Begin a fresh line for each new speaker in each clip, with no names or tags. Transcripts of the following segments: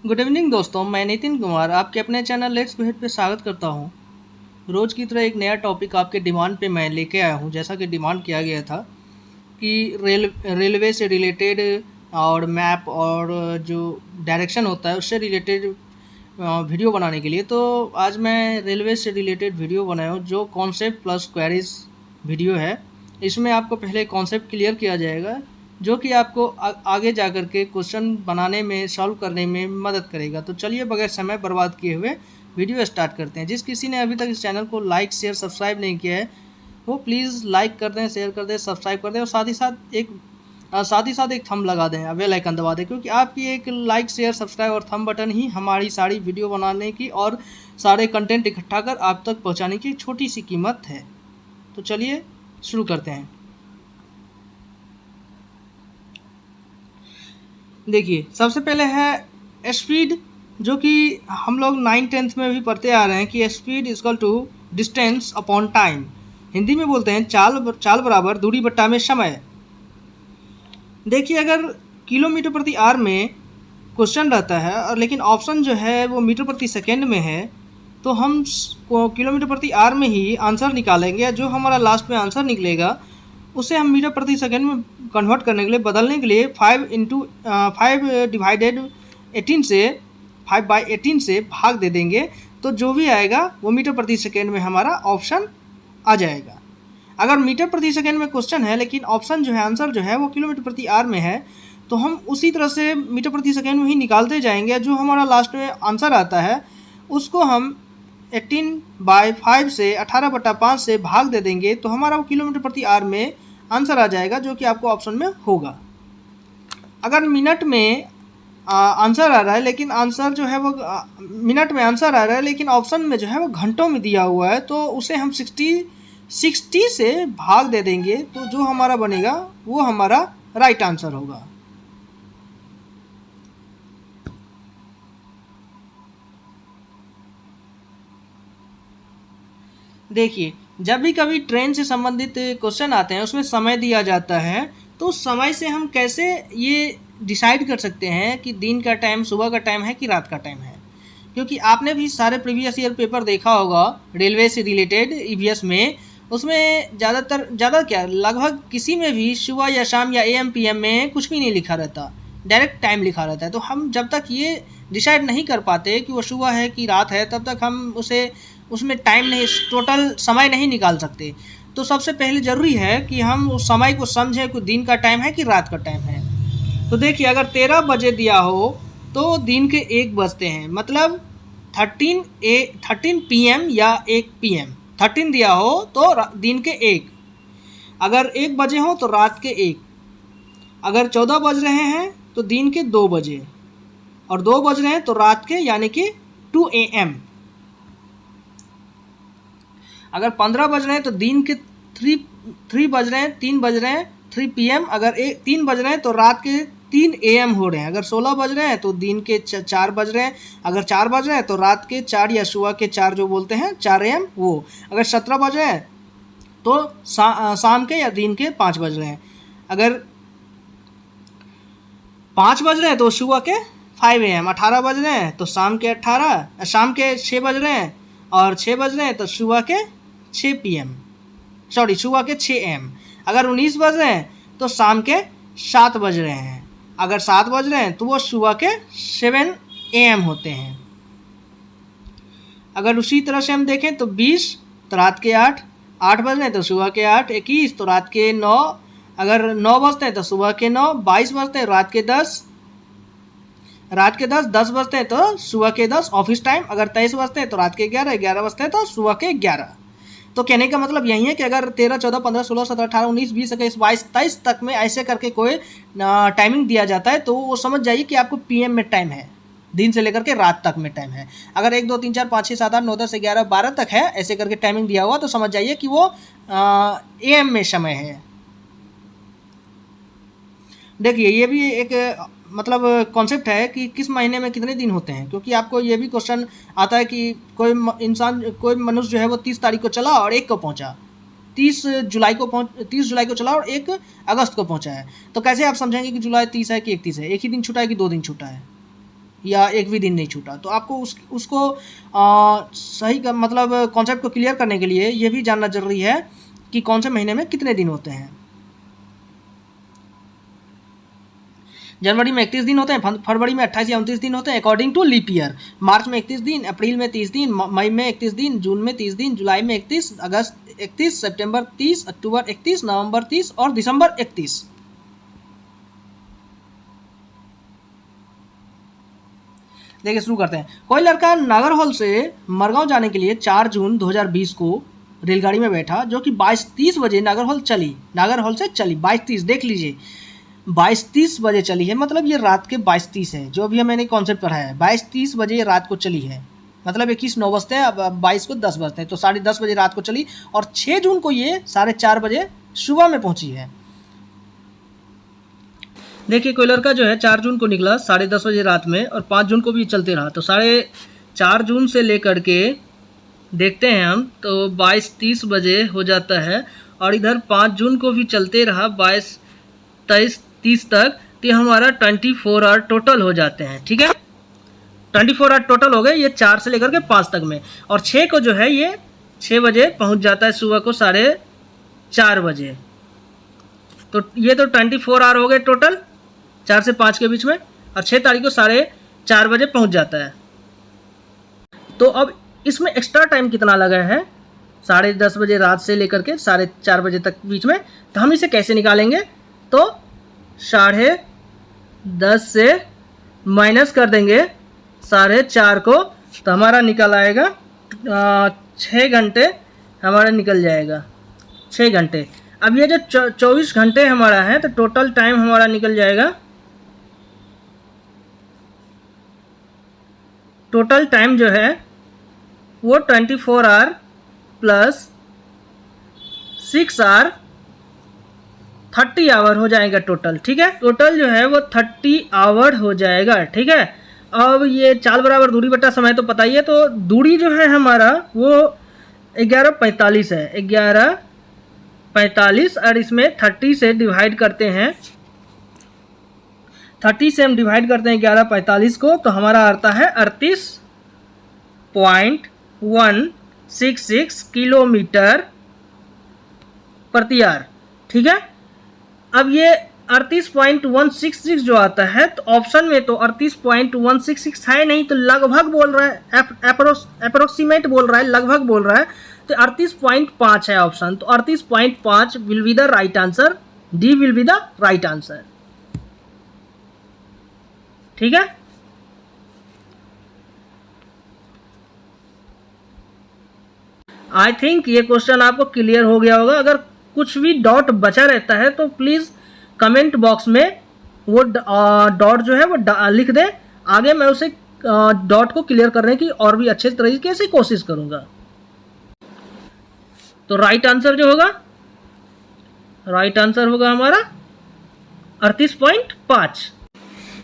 Good evening दोस्तों, मैं नितिन कुमार आपके अपने चैनल लेट्स गो हेड पे स्वागत करता हूं। रोज़ की तरह एक नया टॉपिक आपके डिमांड पे मैं लेके आया हूं। जैसा कि डिमांड किया गया था कि रेलवे से रिलेटेड और मैप और जो डायरेक्शन होता है उससे रिलेटेड वीडियो बनाने के लिए, तो आज मैं रेलवे से रिलेटेड वीडियो बनाया हूँ जो कॉन्सेप्ट प्लस क्वेरीज वीडियो है। इसमें आपको पहले कॉन्सेप्ट क्लियर किया जाएगा जो कि आपको आगे जा कर के क्वेश्चन बनाने में, सॉल्व करने में मदद करेगा। तो चलिए बगैर समय बर्बाद किए हुए वीडियो स्टार्ट करते हैं। जिस किसी ने अभी तक इस चैनल को लाइक शेयर सब्सक्राइब नहीं किया है वो प्लीज़ लाइक कर दें, शेयर कर दें, सब्सक्राइब कर दें और साथ ही साथ एक थंब लगा दें, बेल आइकन दबा दें, क्योंकि आपकी एक लाइक शेयर सब्सक्राइब और थंब बटन ही हमारी सारी वीडियो बनाने की और सारे कंटेंट इकट्ठा कर आप तक पहुंचाने की छोटी सी कीमत है। तो चलिए शुरू करते हैं। देखिए, सबसे पहले है स्पीड, जो कि हम लोग 9th-10th में भी पढ़ते आ रहे हैं कि speed equal to distance upon time. Hindi में बोलते हैं चाल बराबर दूरी बट्टा में समय। देखिए, अगर किलोमीटर प्रति आवर में क्वेश्चन रहता है और लेकिन ऑप्शन जो है वो मीटर प्रति सेकेंड में है, तो हम किलोमीटर प्रति आवर में ही आंसर निकालेंगे। जो हमारा लास्ट में आंसर निकलेगा उसे हम मीटर प्रति सेकेंड में कन्वर्ट करने के लिए, बदलने के लिए 5 डिवाइडेड 18 से 5/18 से भाग दे देंगे, तो जो भी आएगा वो मीटर प्रति सेकेंड में हमारा ऑप्शन आ जाएगा। अगर मीटर प्रति सेकेंड में क्वेश्चन है लेकिन ऑप्शन जो है, आंसर जो है वो किलोमीटर प्रति आवर में है, तो हम उसी तरह से मीटर प्रति सेकेंड में ही निकालते जाएंगे। जो हमारा लास्ट में आंसर आता है उसको हम 18/5 से 18/5 से भाग दे देंगे, तो हमारा वो किलोमीटर प्रति आवर में आंसर आ जाएगा, जो कि आपको ऑप्शन में होगा। अगर मिनट में आंसर आ रहा है लेकिन आंसर जो है वो मिनट में आंसर आ रहा है लेकिन ऑप्शन में जो है वो घंटों में दिया हुआ है, तो उसे हम 60 से भाग दे देंगे, तो जो हमारा बनेगा वो हमारा राइट आंसर होगा। देखिए, जब भी कभी ट्रेन से संबंधित क्वेश्चन आते हैं उसमें समय दिया जाता है, तो उस समय से हम कैसे ये डिसाइड कर सकते हैं कि दिन का टाइम सुबह का टाइम है कि रात का टाइम है। क्योंकि आपने भी सारे प्रीवियस ईयर पेपर देखा होगा रेलवे से रिलेटेड ईवीएस में, उसमें ज़्यादा क्या लगभग किसी में भी सुबह या शाम या एएम पीएम में कुछ भी नहीं लिखा रहता, डायरेक्ट टाइम लिखा रहता है। तो हम जब तक ये डिसाइड नहीं कर पाते कि वो सुबह है कि रात है, तब तक हम उसमें टाइम नहीं, टोटल समय नहीं निकाल सकते। तो सबसे पहले ज़रूरी है कि हम उस समय को समझें कि दिन का टाइम है कि रात का टाइम है। तो देखिए, अगर 13 बजे दिया हो तो दिन के 1 बजते हैं, मतलब 13 PM या 1 PM। 13 दिया हो तो दिन के 1, अगर 1 बजे हो तो रात के 1, अगर 14 बज रहे हैं तो दिन के 2 बजे, और 2 बज रहे हैं तो रात के यानी कि 2 AM। अगर 15 बज रहे हैं तो दिन के 3 बज रहे हैं, 3 बज रहे हैं 3 PM। अगर 3 बज रहे हैं तो रात के 3 AM हो रहे हैं। अगर 16 बज रहे हैं तो दिन के 4 बज रहे हैं। अगर 4 बज रहे हैं तो रात के 4 या सुबह के 4 जो बोलते हैं 4 AM वो। अगर 17 बज रहे हैं तो शाम के या दिन के 5 बज रहे हैं। अगर 5 बज रहे हैं तो सुबह के 5 AM। 18 बज रहे हैं तो शाम के 6 बज रहे हैं, और 6 बज रहे हैं तो सुबह के 6 PM, सुबह के 6 AM। अगर 19 बज रहे हैं तो शाम के 7 बज रहे हैं। अगर 7 बज रहे हैं तो वो सुबह के 7 AM होते हैं। अगर उसी तरह से हम देखें तो 20 तो रात के 8 बज रहे हैं तो सुबह के 8, 21 तो रात के 9, अगर 9 बजते हैं तो सुबह के 9, 22 बजते हैं रात के 10, 10 बजते हैं तो सुबह के 10 ऑफिस टाइम। अगर 23 बजते हैं तो रात के 11, 11 बजते हैं तो सुबह के 11। तो कहने का मतलब यही है कि अगर 13, 14, 15, 16, 17, 18, 19, 20, 21, 22, 23 तक में ऐसे करके कोई टाइमिंग दिया जाता है, तो वो समझ जाइए कि आपको PM में टाइम है, दिन से लेकर के रात तक में टाइम है। अगर 1, 2, 3, 4, 5, 6, 7, 8, 9, 10, 11, 12 तक है ऐसे करके टाइमिंग दिया हुआ, तो समझ जाइए कि वो AM में समय है। देखिए, ये भी एक मतलब कॉन्सेप्ट है कि किस महीने में कितने दिन होते हैं, क्योंकि आपको ये भी क्वेश्चन आता है कि कोई मनुष्य जो है वो 30 तारीख को चला और 1 को पहुंचा, 30 जुलाई को चला और 1 अगस्त को पहुंचा है। तो कैसे आप समझेंगे कि जुलाई 30 है कि 31 है, एक ही दिन छूटा है कि 2 दिन छूटा है? या एक भी दिन नहीं छूटा। तो आपको उसको सही का मतलब कॉन्सेप्ट को क्लियर करने के लिए ये भी जानना जरूरी है कि कौन से महीने में कितने दिन होते हैं। जनवरी में 31 दिन होते हैं, फरवरी में 28 या 29 दिन होते हैं अकॉर्डिंग टू लीप ईयर। मार्च में 31 दिन, अप्रैल में 30 दिन, मई में 31 दिन, जून में 30 दिन, जुलाई में 31, अगस्त 31, सितंबर 30, अक्टूबर 31, नवंबर 30 और दिसंबर 31। देखिए शुरू करते हैं। कोई लड़का नागरहोल से मरगांव जाने के लिए 4 जून 2020 को रेलगाड़ी में बैठा, जो कि 22:30 बजे नागरहोल से चली 22:30। देख लीजिए 22:30 बजे चली है, मतलब ये रात के 22:30 है। जो अभी मैंने कॉन्सेप्ट पढ़ा है 22:30 बजे ये रात को चली है, मतलब 21:09 बजते हैं, अब 22 को 10 बजते हैं, तो 10:30 बजे रात को चली और 6 जून को ये 4:30 बजे सुबह में पहुंची है। देखिए कोई लड़का जो है 4 जून को निकला 10:30 बजे रात में और 5 जून को भी चलते रहा, तो 4.5 जून से लेकर के देखते हैं हम तो 22:30 बजे हो जाता है और इधर 5 जून को भी चलते रहा 22, 23, 30 तक, तो हमारा 24 आवर टोटल हो जाते हैं। ठीक है 24 आवर टोटल हो गए ये 4 से लेकर के 5 तक में, और 6 को जो है ये 6 बजे पहुंच जाता है सुबह को 4:30 बजे। तो ये तो 24 आवर हो गए टोटल 4 से 5 के बीच में, और 6 तारीख को 4:30 बजे पहुंच जाता है। तो अब इसमें एक्स्ट्रा टाइम कितना लगा है 10:30 बजे रात से लेकर के 4:30 बजे तक बीच में, तो हम इसे कैसे निकालेंगे, तो 10:30 से माइनस कर देंगे 4:30 को, तो हमारा निकल आएगा 6 घंटे हमारा निकल जाएगा 6 घंटे। अब ये जो 24 घंटे हमारा है तो टोटल टाइम हमारा निकल जाएगा, टोटल टाइम जो है वो 24 आवर प्लस 6 आवर 30 आवर हो जाएगा टोटल। ठीक है टोटल जो है वो 30 आवर हो जाएगा। ठीक है अब ये चाल बराबर दूरी बटा समय तो पता ही है, तो दूरी जो है हमारा वो 11:45 है, 11:45 और इसमें 30 से डिवाइड करते हैं, 30 से हम डिवाइड करते हैं 11:45 को, तो हमारा आता है 38.166 किलोमीटर प्रति आवर। ठीक है अब ये 38.166 जो आता है तो ऑप्शन में तो 38.166 है नहीं, तो लगभग बोल रहा है, अप्रोक्सीमेट बोल रहा है, लगभग बोल रहा है, तो 38.5 है ऑप्शन, तो 38.5 will be the right answer, D will be the right answer. ठीक है आई थिंक ये क्वेश्चन आपको क्लियर हो गया होगा। अगर कुछ भी डॉट बचा रहता है तो प्लीज़ कमेंट बॉक्स में वो डॉट जो है वो लिख दें, आगे मैं उसे डॉट को क्लियर करने की और भी अच्छे तरीके से कोशिश करूंगा। तो राइट आंसर जो होगा, राइट आंसर होगा हमारा 38.5।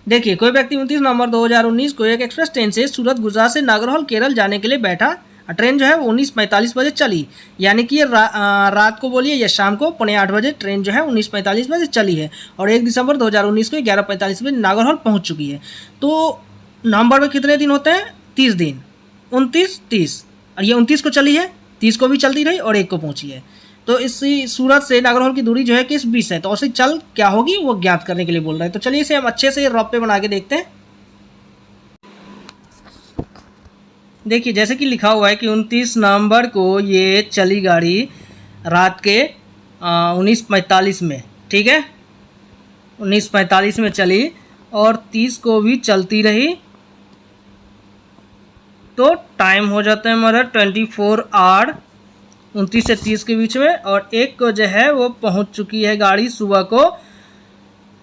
देखिए कोई व्यक्ति 29 नवंबर 2019 को एक एक्सप्रेस ट्रेन से सूरत गुजरात से नागरहोल केरल जाने के लिए बैठा, ट्रेन जो है वो 19:45 बजे चली, यानी कि ये रात को बोलिए या शाम को 8:45 बजे ट्रेन जो है 19:45 बजे चली है, और 1 दिसंबर 2019 को 11:45 बजे नागरहोल पहुंच चुकी है। तो नवंबर में कितने दिन होते हैं 30 दिन, 29, 30, और ये 29 को चली है, 30 को भी चलती रही और 1 को पहुंची है। तो इसी सूरत से नागरहोल की दूरी जो है कि 20 है, तो ऐसे चल क्या होगी वो ज्ञात करने के लिए बोल रहे हैं। तो चलिए इसे हम अच्छे से रफ पे बना के देखते हैं। देखिए जैसे कि लिखा हुआ है कि 29 नवंबर को ये चली गाड़ी रात के 19:45 में। ठीक है 19:45 में चली और 30 को भी चलती रही, तो टाइम हो जाता है हमारा 24 आवर 29 से 30 के बीच में, और 1 को जो है वो पहुंच चुकी है गाड़ी सुबह को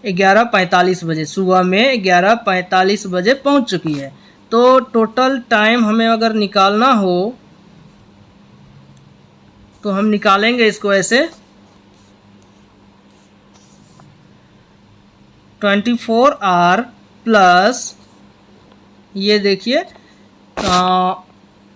11:45 बजे, सुबह में 11:45 बजे पहुंच चुकी है। तो टोटल टाइम हमें अगर निकालना हो तो हम निकालेंगे इसको ऐसे 24 आवर प्लस ये देखिए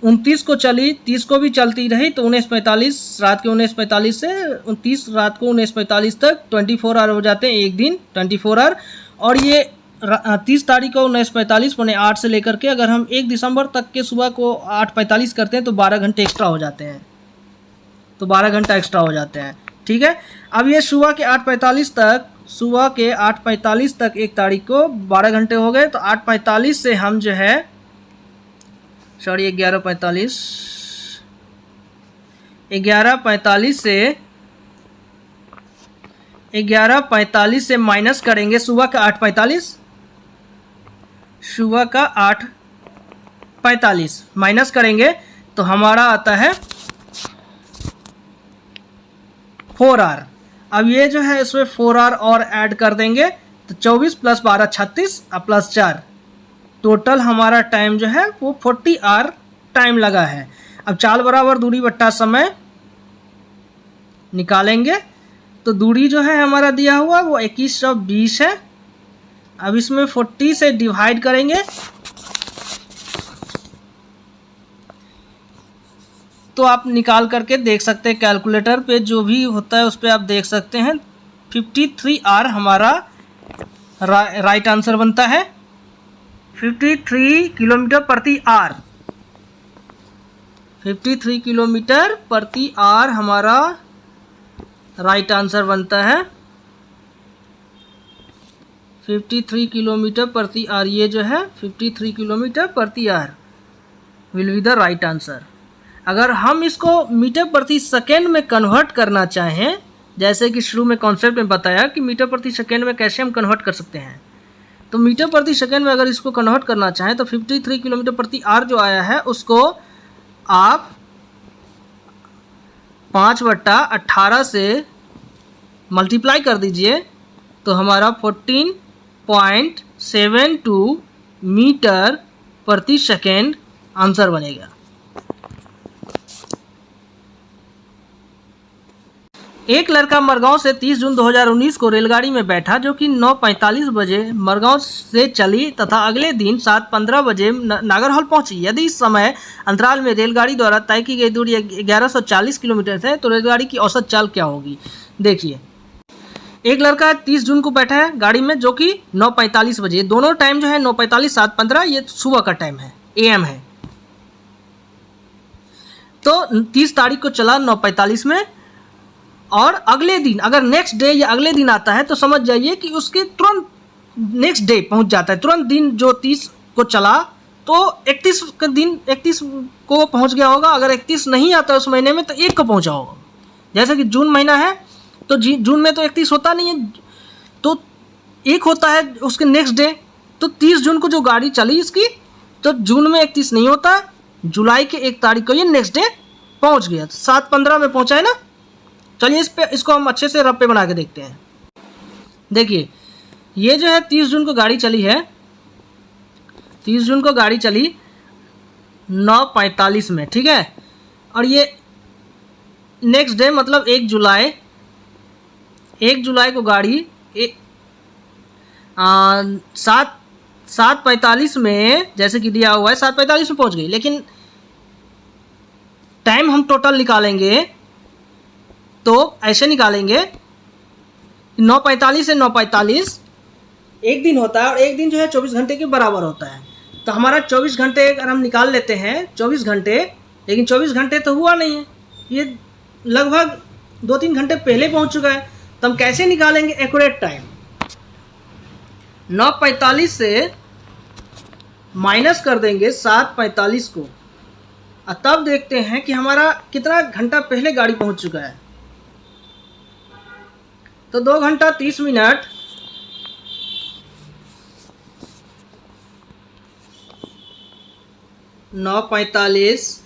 29 को चली, 30 को भी चलती रही, तो 19:45 रात के 19:45 से 29 रात को 19:45 तक 24 आवर हो जाते हैं, एक दिन 24 आवर, और ये 30 तारीख को 19:45 पौने 8 से लेकर के अगर हम 1 दिसंबर तक के सुबह को 8:45 करते हैं तो 12 घंटे एक्स्ट्रा हो जाते हैं, तो 12 घंटा एक्स्ट्रा हो जाते हैं। ठीक है, अब ये सुबह के 8:45 तक 1 तारीख को 12 घंटे हो गए। तो 8:45 से हम जो है 11:45 से माइनस करेंगे सुबह का 8:45 माइनस करेंगे तो हमारा आता है 4 आवर। अब ये जो है इसमें 4 आवर और ऐड कर देंगे तो 24 + 12 36 और +4 टोटल हमारा टाइम जो है वो 40 आवर टाइम लगा है। अब चाल बराबर दूरी बट्टा समय निकालेंगे तो दूरी जो है हमारा दिया हुआ वो 2120 है। अब इसमें 40 से डिवाइड करेंगे तो आप निकाल करके देख सकते हैं, कैलकुलेटर पे जो भी होता है उस पर आप देख सकते हैं। 53 आवर हमारा राइट आंसर बनता है। 53 किलोमीटर प्रति आवर, 53 किलोमीटर प्रति आवर हमारा राइट आंसर बनता है। 53 किलोमीटर प्रति आवर, ये जो है 53 किलोमीटर प्रति hour will be the right answer. अगर हम इसको मीटर प्रति सेकेंड में कन्वर्ट करना चाहें, जैसे कि शुरू में कॉन्सेप्ट में बताया कि मीटर प्रति सेकेंड में कैसे हम कन्वर्ट कर सकते हैं, तो मीटर प्रति सेकेंड में अगर इसको कन्वर्ट करना चाहें तो 53 किलोमीटर प्रति आवर जो आया है उसको आप 5/18 से मल्टीप्लाई कर दीजिए तो हमारा 14.72 मीटर प्रति सेकेंड आंसर बनेगा। एक लड़का मरगांव से 30 जून 2019 को रेलगाड़ी में बैठा जो कि 9:45 बजे मरगांव से चली तथा अगले दिन 7:15 बजे नागरहौल पहुंची। यदि इस समय अंतराल में रेलगाड़ी द्वारा तय की गई दूरी 1140 किलोमीटर है तो रेलगाड़ी की औसत चाल क्या होगी। देखिए, एक लड़का 30 जून को बैठा है गाड़ी में जो कि 9:45 बजे, दोनों टाइम जो है 9:45 7:15 ये सुबह का टाइम है, AM है। तो 30 तारीख को चला 9:45 में और अगले दिन अगर नेक्स्ट डे या अगले दिन आता है तो समझ जाइए कि उसके तुरंत नेक्स्ट डे पहुंच जाता है। तुरंत दिन जो 30 को चला तो 31 का दिन 31 को पहुंच गया होगा। अगर 31 नहीं आता उस महीने में तो 1 को पहुंचा होगा। जैसे कि जून महीना है तो जून में तो 31 होता नहीं है, तो 1 होता है उसके नेक्स्ट डे। तो 30 जून को जो गाड़ी चली इसकी तो जून में 31 नहीं होता, जुलाई के 1 तारीख को ये नेक्स्ट डे पहुंच गया। 7:15 में पहुंचा है ना। चलिए इसको हम अच्छे से रफ पे बना के देखते हैं। देखिए, ये जो है 30 जून को गाड़ी चली है, 30 जून को गाड़ी चली 9:45 में, ठीक है। और ये नेक्स्ट डे मतलब 1 जुलाई को गाड़ी 7:45 में जैसे कि दिया हुआ है 7:45 में पहुंच गई। लेकिन टाइम हम टोटल निकालेंगे तो ऐसे निकालेंगे 9:45 से 9:45 एक दिन होता है और एक दिन जो है 24 घंटे के बराबर होता है। तो हमारा 24 घंटे अगर हम निकाल लेते हैं 24 घंटे, लेकिन 24 घंटे तो हुआ नहीं है, ये लगभग 2-3 घंटे पहले पहुंच चुका है। तो हम कैसे निकालेंगे एक्यूरेट टाइम। 9:45 से माइनस कर देंगे 7:45 को और तब देखते हैं कि हमारा कितना घंटा पहले गाड़ी पहुंच चुका है। तो 2 घंटा 30 मिनट (9:45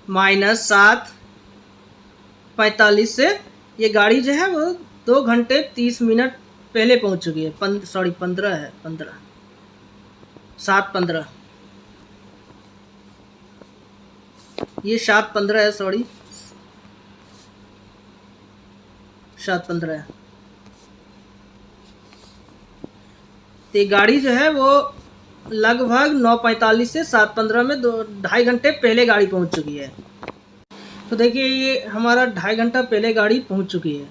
- 7:45 से ये गाड़ी जो है वो 2 घंटे 30 मिनट पहले पहुंच चुकी है। 15 है, 7:15 ये 7:15 है, 7:15 है। तो ये गाड़ी जो है वो लगभग 9:45 से 7:15 में 2-2.5 घंटे पहले गाड़ी पहुंच चुकी है। तो देखिए ये हमारा 2.5 घंटा पहले गाड़ी पहुंच चुकी है।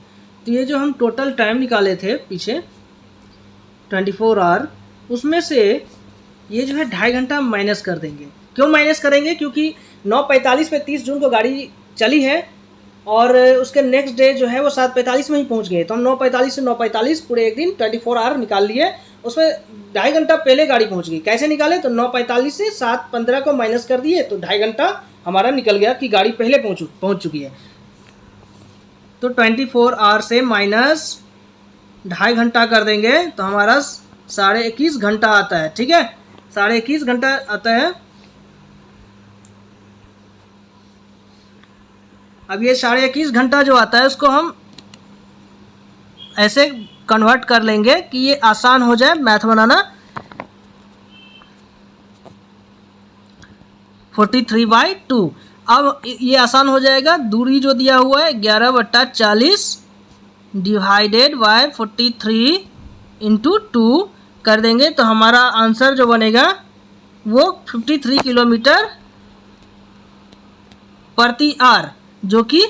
तो ये जो हम टोटल टाइम निकाले थे पीछे 24 आवर, उसमें से ये जो है 2.5 घंटा माइनस कर देंगे। क्यों माइनस करेंगे? क्योंकि 9:45 पे 30 जून को गाड़ी चली है और उसके नेक्स्ट डे जो है वो 7:45 में ही पहुंच गए। तो हम 9:45 से 9:45 पूरे एक दिन 24 आवर निकाल लिए, उसमें 2.5 घंटा पहले गाड़ी पहुंच गई। कैसे निकाले? तो 9:45 से 7:15 को माइनस कर दिए तो 2.5 घंटा हमारा निकल गया कि गाड़ी पहले पहुंच चुकी है। तो 24 आवर से माइनस 2.5 घंटा कर देंगे तो हमारा 21.5 घंटा आता है। ठीक है, 21.5 घंटा आता है। अब ये 21.5 घंटा जो आता है उसको हम ऐसे कन्वर्ट कर लेंगे कि ये आसान हो जाए मैथ बनाना। 43/2। अब ये आसान हो जाएगा, दूरी जो दिया हुआ है 11/40 डिवाइडेड बाय 43 इंटू 2 कर देंगे तो हमारा आंसर जो बनेगा वो 53 किलोमीटर प्रति आवर, जो कि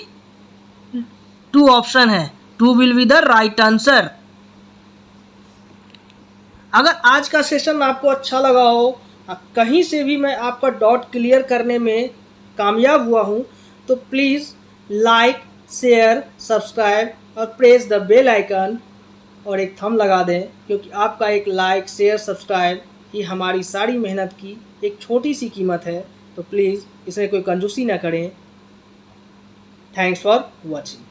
2 ऑप्शन है, 2 will be the right answer. अगर आज का सेशन आपको अच्छा लगा हो, कहीं से भी मैं आपका डाउट क्लियर करने में कामयाब हुआ हूं, तो प्लीज़ लाइक, शेयर, सब्सक्राइब और प्रेस द बेल आइकन और एक थंब लगा दें, क्योंकि आपका एक लाइक, शेयर, सब्सक्राइब ही हमारी सारी मेहनत की एक छोटी सी कीमत है। तो प्लीज़ इसमें कोई कंजूसी ना करें। Thanks for watching.